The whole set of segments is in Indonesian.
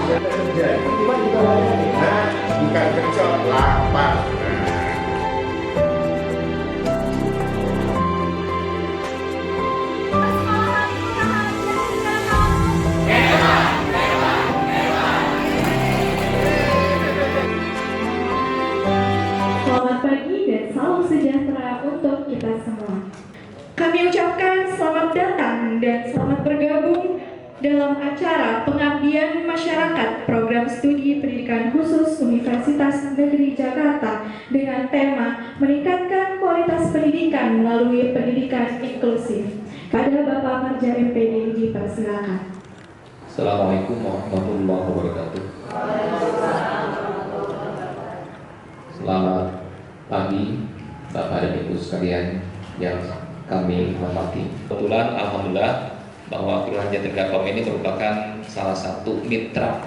terjadi cuma kita layani. Nah, bukan kecot lapar. Selamat pagi dan salam sejahtera untuk kita semua. Kami ucapkan selamat datang dan selamat bergabung dalam acara pengabdian masyarakat program studi pendidikan khusus Universitas Negeri Jakarta dengan tema meningkatkan kualitas pendidikan melalui pendidikan inklusif. Pada Bapak Marja MPD dipersilakan. Assalamualaikum warahmatullahi wabarakatuh. Selamat pagi Bapak dan Ibu sekalian yang kami hormati. Kebetulan alhamdulillah bahwa Kelurahan Jatinegara ini merupakan salah satu mitra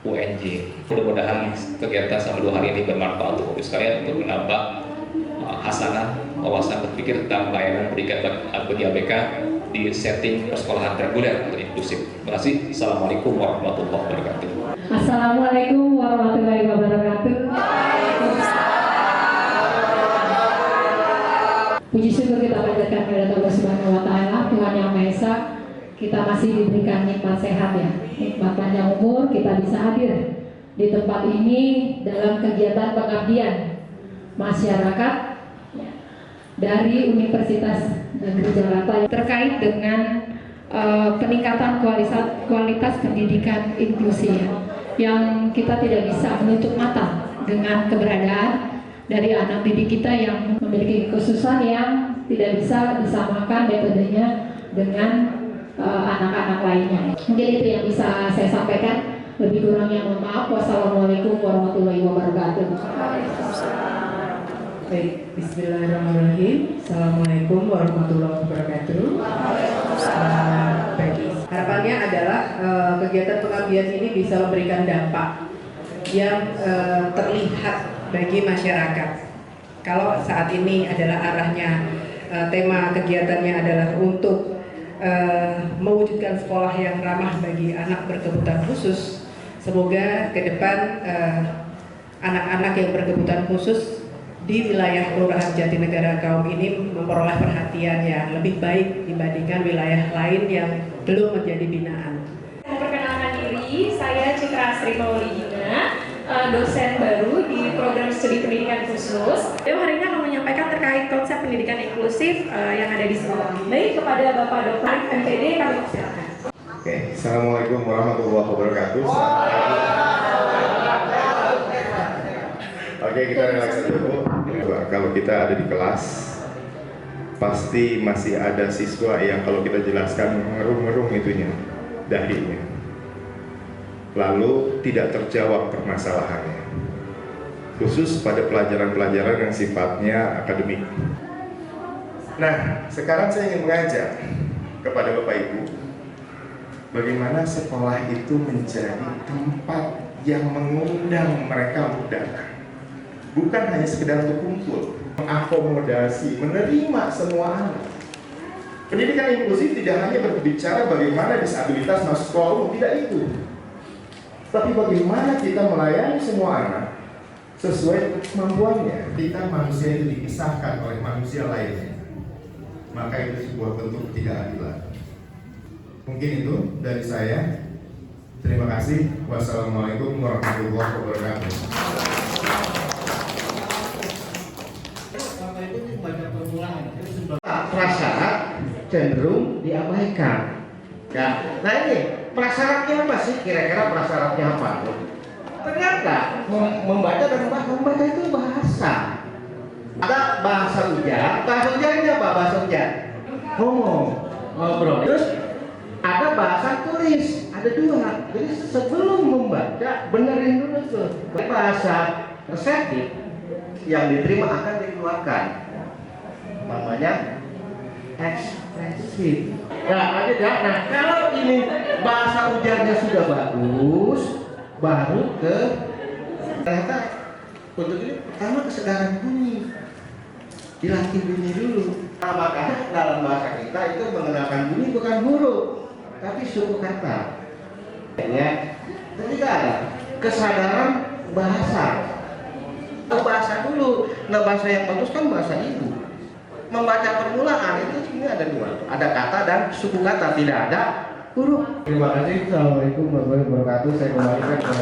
UNJ. Mudah-mudahan kegiatan selama 2 hari ini bermanfaat untuk Ibu sekalian untuk menambah hasanah wawasan berpikir tentang pelayanan pendidikan bagi ABK di setting persekolahan reguler atau inklusif. Terima kasih. Assalamualaikum warahmatullahi wabarakatuh. Assalamualaikum warahmatullahi wabarakatuh. Puji syukur kita panjatkan kepada Allah Subhanahu wa taala, Tuhan Yang Maha Esa. Kita masih diberikan nikmat sehat ya, nikmat panjang umur, kita bisa hadir di tempat ini dalam kegiatan pengabdian masyarakat dari Universitas Negeri Jakarta terkait dengan peningkatan kualitas pendidikan inklusi ya, yang kita tidak bisa menutup mata dengan keberadaan dari anak didik kita yang memiliki kekhususan yang tidak bisa disamakan metodenya dengan anak-anak lainnya. Mungkin itu yang bisa saya sampaikan. Lebih kurangnya mohon maaf. Wassalamualaikum warahmatullahi wabarakatuh. Baik, bismillahirrahmanirrahim. Assalamualaikum warahmatullahi wabarakatuh. Harapannya adalah kegiatan pengabdian ini bisa memberikan dampak yang terlihat bagi masyarakat. Kalau saat ini adalah arahnya tema kegiatannya adalah untuk mewujudkan sekolah yang ramah bagi anak berkebutuhan khusus. Semoga ke depan anak-anak yang berkebutuhan khusus di wilayah Kelurahan Jatinegara Kaum ini memperoleh perhatian yang lebih baik dibandingkan wilayah lain yang belum menjadi binaan. Memperkenalkan diri, saya Citra Sri Maulidina, dosen baru di program studi pendidikan khusus. Hari ini akan menyampaikan terkait konsep pendidikan inklusif yang ada di sekolah. Baik, kepada Bapak Dr. MPD kami persilakan. Oke, Assalamualaikum warahmatullahi wabarakatuh. Oke, kita relaks dulu. Kalau kita ada di kelas, pasti masih ada siswa yang kalau kita jelaskan ngerung-ngerung itunya, dahinya. Lalu tidak terjawab permasalahannya, khusus pada pelajaran-pelajaran yang sifatnya akademik. Nah, sekarang saya ingin mengajak kepada Bapak Ibu, bagaimana sekolah itu menjadi tempat yang mengundang mereka untuk datang. Bukan hanya sekedar untuk kumpul, mengakomodasi, menerima semua anak. Pendidikan inklusif tidak hanya berbicara bagaimana disabilitas masuk sekolah, tidak itu. Tapi bagaimana kita melayani semua anak sesuai kemampuannya. Kita manusia itu dipisahkan oleh manusia lainnya, maka itu sebuah bentuk ketidakadilan. Mungkin itu dari saya. Terima kasih. Wassalamualaikum warahmatullahi wabarakatuh. Prasyarat cenderung diabaikan. Ya, nah ini prasyaratnya apa sih? Kira-kira prasyaratnya apa? Ternyata membaca dan membaca itu bahasa. Ada bahasa ujar. Bahasa ujarnya apa? Bahasa ujar ngomong, ngobrol. Terus ada bahasa tulis. Ada 2. Jadi sebelum membaca benerin dulu tuh. Bahasa reseptif yang diterima akan dikeluarkan. Namanya ekspresif. Nah, lanjut ya. Nah, kalau ini bahasa ujarnya sudah bagus, baru ke ternyata untuk ini pertama kesedaran bunyi, dilatih bunyi dulu. Nah, makanya dalam bahasa kita itu mengenalkan bunyi bukan huruf, tapi suku kata. Ya, dan juga ada kesadaran bahasa. Bahasa dulu, nah bahasa yang bagus kan bahasa ibu. Membaca permulaan itu sebenarnya ada dua, ada kata dan suku kata, tidak ada huruf. Terima kasih. Assalamualaikum warahmatullahi wabarakatuh. Saya kembalikan ke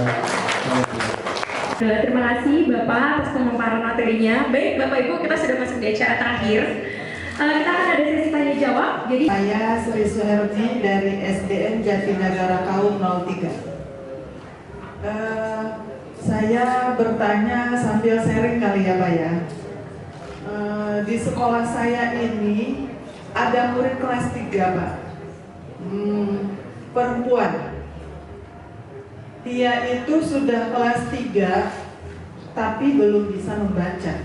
Terima kasih Bapak atas pemaparan materinya. Baik Bapak Ibu, kita sudah masuk di acara terakhir. Kita akan ada sesi tanya jawab. Jadi Saya Sri Suherdi dari SDN Jatinegara Kaum 03. Saya bertanya sambil sharing kali ya Pak ya. Di sekolah saya ini ada murid kelas 3 Pak, perempuan. Dia itu sudah kelas 3 tapi belum bisa membaca.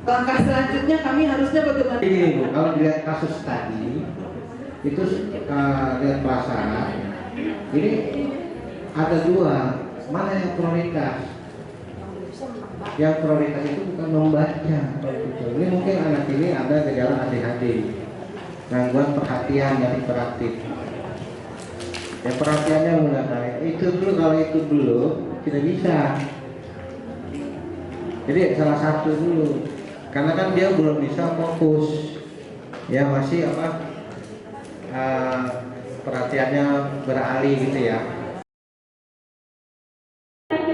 Langkah selanjutnya kami harusnya bagaimana? ini Bu, kalau dilihat kasus tadi itu lihat prasyarat, ini ada dua, mana yang prioritas? Yang prioritas itu bukan membaca. Ini mungkin anak ini ada gejala ADHD, gangguan perhatian yang hiperaktif. Ya perhatiannya mulai baik. Itu dulu, kalau itu belum tidak bisa. Jadi salah satu dulu, karena kan dia belum bisa fokus. Ya masih perhatiannya beralih gitu ya.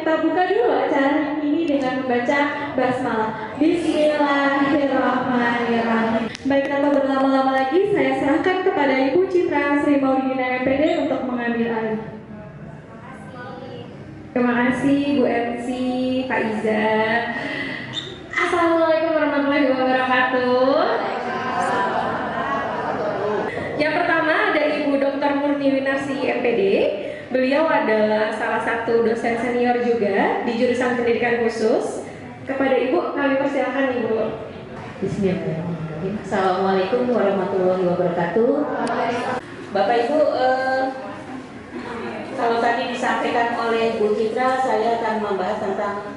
kita buka dulu acara ini dengan membaca basmalah. Bismillahirrahmanirrahim. Baik, tanpa berlama-lama lagi, saya serahkan kepada Ibu Citra Sri Maulidina MPD untuk mengambil alih. Terima kasih Bu MC, Pak Iza. Assalamualaikum warahmatullahi wabarakatuh. Yang pertama ada Ibu Dr. Murni Winarsi MPD. Beliau adalah salah satu dosen senior juga di jurusan pendidikan khusus. Kepada Ibu kami persilakan Ibu. Bismillahirrahmanirrahim. Assalamualaikum warahmatullahi wabarakatuh. Bapak Ibu, kalau tadi disampaikan oleh Bu Citra, saya akan membahas tentang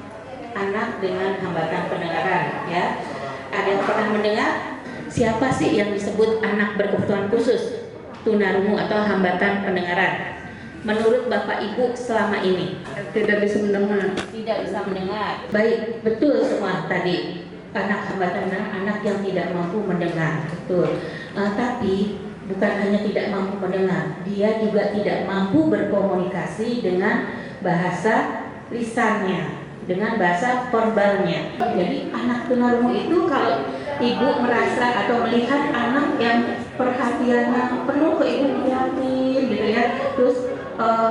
anak dengan hambatan pendengaran. Ya, ada yang pernah mendengar siapa sih yang disebut anak berkebutuhan khusus, tunarungu atau hambatan pendengaran? Menurut Bapak Ibu selama ini Tidak bisa mendengar. tidak bisa mendengar. Baik, betul semua tadi. Anak hambatan anak yang tidak mampu mendengar, betul. Tapi bukan hanya tidak mampu mendengar, dia juga tidak mampu berkomunikasi dengan bahasa lisannya, dengan bahasa verbalnya. Jadi anak tunarungu itu kalau ibu merasa atau melihat anak yang perhatiannya penuh ke ibu, lihatin gitu ya, terus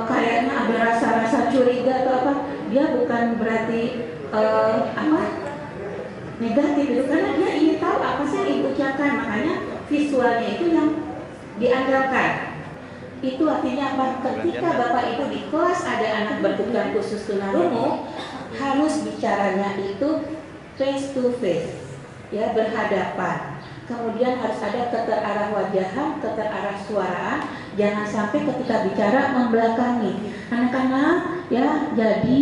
kayaknya ada rasa-rasa curiga atau apa, dia bukan berarti negatif itu, karena dia ingin tahu apa sih yang ibu ucapkan, makanya visualnya itu yang diandalkan. Itu artinya apa? Ketika Bapak Ibu di kelas ada anak berkebutuhan khusus tunarungu, harus bicaranya itu face to face, ya, berhadapan. Kemudian harus ada keterarah wajahan, keterarah suaraan. Jangan sampai ketika bicara membelakangi. Anak-anak, ya, jadi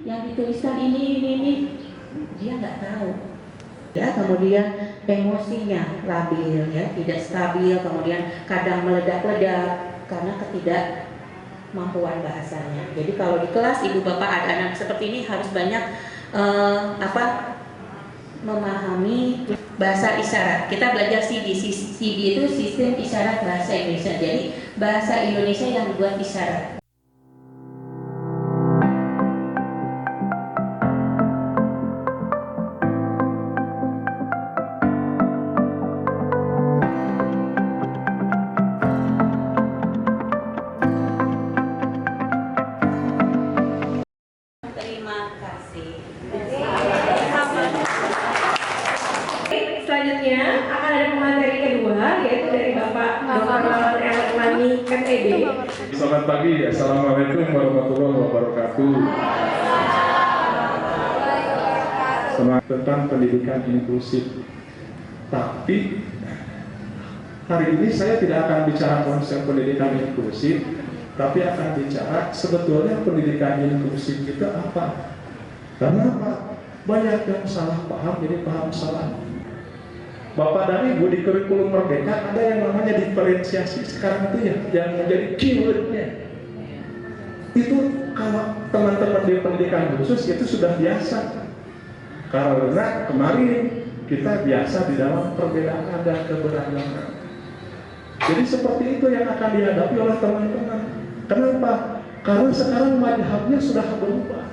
yang dituliskan ini, dia nggak tahu. Ya, kemudian emosinya labil, ya, tidak stabil, kemudian kadang meledak-ledak karena ketidakmampuan bahasanya. Jadi kalau di kelas ibu bapak ada anak seperti ini harus banyak memahami bahasa isyarat. Kita belajar CD itu sistem isyarat bahasa Indonesia. Jadi bahasa Indonesia yang dibuat isyarat. Terima kasih. Selanjutnya akan ada pemateri kedua, yaitu dari Bapak Dr. Lawan Erlani MPD. Selamat pagi, Assalamualaikum warahmatullahi wabarakatuh. Tentang pendidikan inklusif. Tapi hari ini saya tidak akan bicara konsep pendidikan inklusif, tapi akan bicara sebetulnya pendidikan inklusif itu apa. Karena apa? Banyak yang salah paham, jadi paham salah. Bapak dan Ibu di kurikulum Merdeka ada yang namanya diferensiasi sekarang itu ya, yang menjadi keywordnya. Itu kalau teman-teman di pendidikan khusus itu sudah biasa. Karena kemarin kita biasa di dalam perbedaan dan keberagaman. Jadi seperti itu yang akan dihadapi oleh teman-teman. Kenapa? Karena sekarang mazhabnya sudah berubah.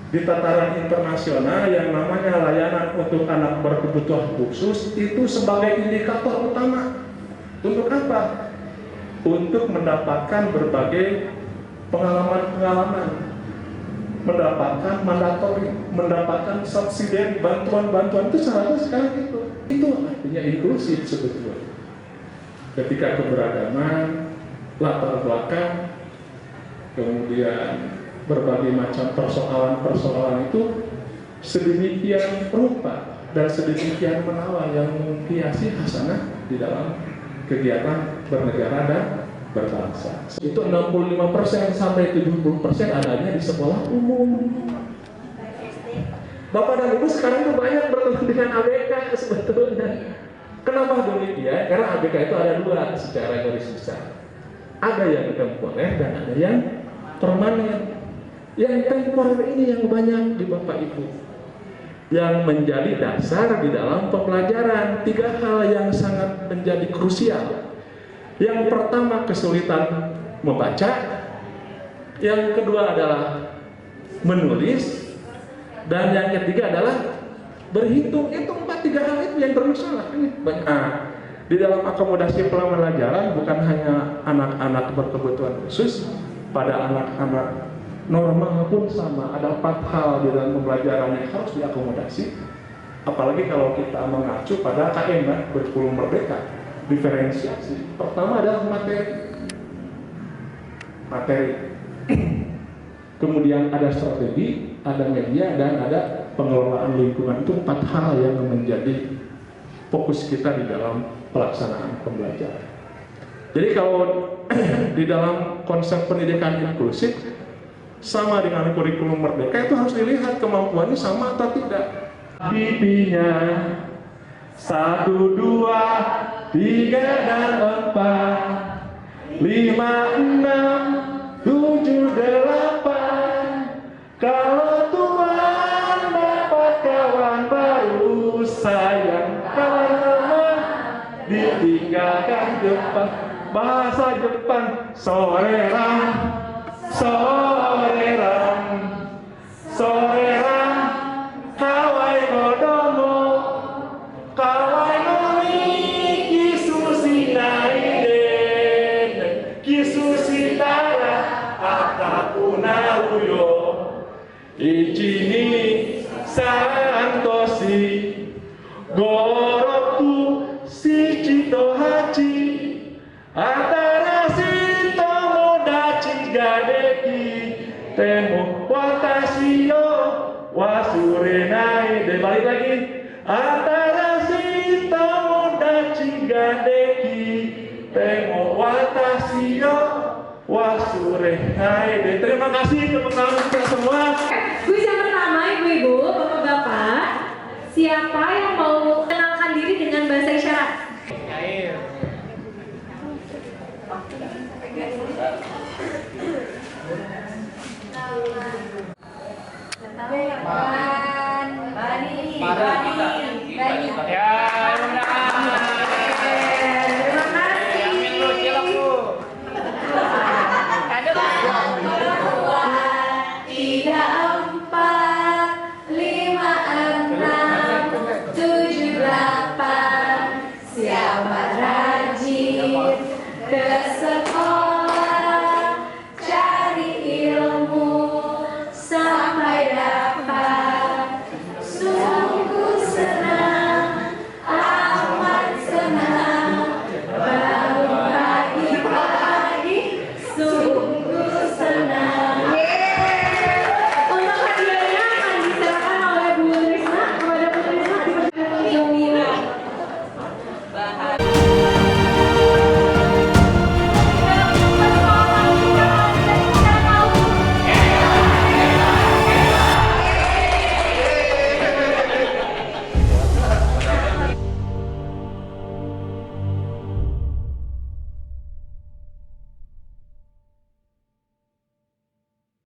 Di tataran internasional yang namanya layanan untuk anak berkebutuhan khusus itu sebagai indikator utama. Untuk apa? Untuk mendapatkan berbagai pengalaman-pengalaman, mendapatkan mandatori, mendapatkan subsidi, bantuan-bantuan. Itu seharusnya sekarang itu artinya inklusif sebetulnya. Ketika keberagaman, latar belakang, kemudian berbagai macam persoalan-persoalan itu sedemikian rupa dan sedemikian menawan yang menghiasi hasanah di dalam kegiatan bernegara dan berbangsa. Itu 65% sampai 70% adanya di sekolah umum. Bapak dan Ibu sekarang itu banyak bertemu dengan ABK sebetulnya. Kenapa demikian? Karena ABK itu ada dua secara garis besar. Ada yang temporer dan ada yang permanen. Yang temporer ini yang banyak di Bapak Ibu, yang menjadi dasar di dalam pembelajaran. 3 hal yang sangat menjadi krusial. Yang pertama kesulitan membaca, yang kedua adalah menulis, dan yang ketiga adalah berhitung. Itu 3 hal itu yang bermasalah. Di dalam akomodasi pembelajaran bukan hanya anak-anak berkebutuhan khusus, pada anak-anak normal pun sama. Ada 4 hal di dalam pembelajaran yang harus diakomodasi. Apalagi kalau kita mengacu pada KM, kurikulum merdeka, diferensiasi. Pertama adalah materi. Kemudian ada strategi, ada media, dan ada pengelolaan lingkungan. Itu 4 hal yang menjadi fokus kita di dalam pelaksanaan pembelajaran. Jadi kalau di dalam konsep pendidikan inklusif sama dengan kurikulum merdeka, itu harus dilihat kemampuannya sama atau tidak. Pipinya 1, 2, 3 dan 4, 5, 6, 7, 8. Kalau Tuhan dapat kawan baru, sayang kawan lama ditinggalkan Jepang. Bahasa Jepang, soreram, soreram, soreram, kawai kodomo, kawai no ni kisushi naiden, kisushi tara ataku naru yo, ichi ni santoshi, goroku shichi to hachi, atarashi tomodachi ga deki, temo watashi yo wasurenai. Dan balik lagi, atarashi tomodachi ga deki, temo watashi yo wasurenai. Terima kasih teman-teman kita semua. Kuis yang pertama, ibu-ibu, bapak-bapak, siapa yang mau kenalkan diri dengan bahasa isyarat?